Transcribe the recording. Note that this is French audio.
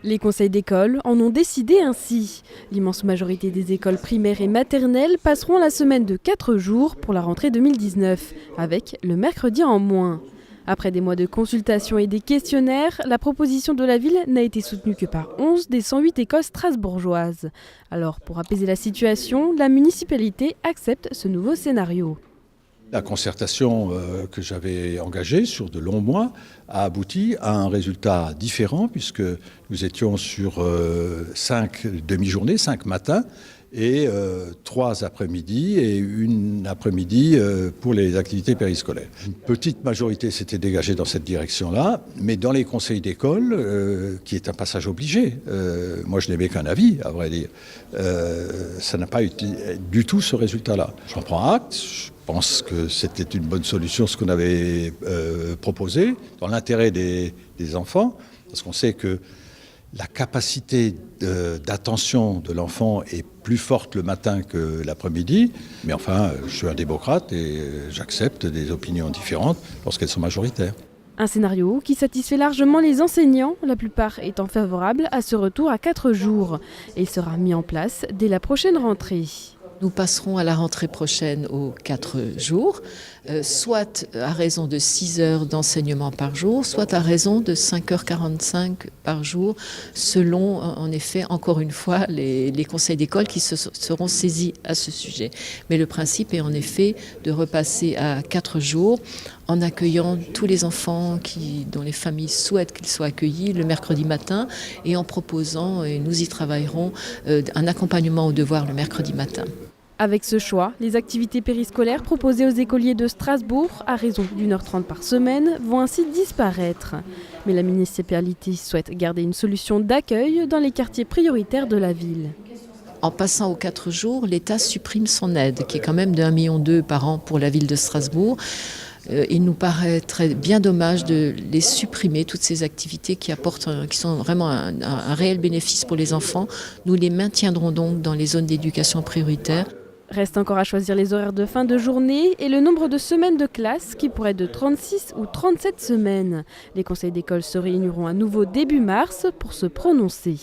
Les conseils d'école en ont décidé ainsi. L'immense majorité des écoles primaires et maternelles passeront la semaine de 4 jours pour la rentrée 2019, avec le mercredi en moins. Après des mois de consultation et des questionnaires, la proposition de la ville n'a été soutenue que par 11 des 108 écoles strasbourgeoises. Alors, pour apaiser la situation, la municipalité accepte ce nouveau scénario. La concertation que j'avais engagée sur de longs mois a abouti à un résultat différent puisque nous étions sur 5 demi-journées, 5 matins et 3 après-midi et une après-midi pour les activités périscolaires. Une petite majorité s'était dégagée dans cette direction-là, mais dans les conseils d'école, qui est un passage obligé, moi je n'avais qu'un avis à vrai dire, ça n'a pas eu du tout ce résultat-là. J'en prends acte. Je pense que c'était une bonne solution ce qu'on avait proposé dans l'intérêt des enfants, parce qu'on sait que la capacité d'attention de l'enfant est plus forte le matin que l'après-midi. Mais enfin, je suis un démocrate et j'accepte des opinions différentes lorsqu'elles sont majoritaires. Un scénario qui satisfait largement les enseignants, la plupart étant favorables à ce retour à 4 jours. Et il sera mis en place dès la prochaine rentrée. Nous passerons à la rentrée prochaine aux 4 jours, soit à raison de 6 heures d'enseignement par jour, soit à raison de 5h45 par jour, selon, en effet, encore une fois, les conseils d'école qui seront saisis à ce sujet. Mais le principe est en effet de repasser à 4 jours en accueillant tous les enfants dont les familles souhaitent qu'ils soient accueillis le mercredi matin et en proposant, et nous y travaillerons, un accompagnement au devoir le mercredi matin. Avec ce choix, les activités périscolaires proposées aux écoliers de Strasbourg, à raison d'1h30 par semaine, vont ainsi disparaître. Mais la municipalité souhaite garder une solution d'accueil dans les quartiers prioritaires de la ville. En passant aux 4 jours, l'État supprime son aide, qui est quand même de 1,2 million par an pour la ville de Strasbourg. Il nous paraîtrait bien dommage de les supprimer, toutes ces activités qui sont vraiment un réel bénéfice pour les enfants. Nous les maintiendrons donc dans les zones d'éducation prioritaire. Reste encore à choisir les horaires de fin de journée et le nombre de semaines de classe qui pourrait être de 36 ou 37 semaines. Les conseils d'école se réuniront à nouveau début mars pour se prononcer.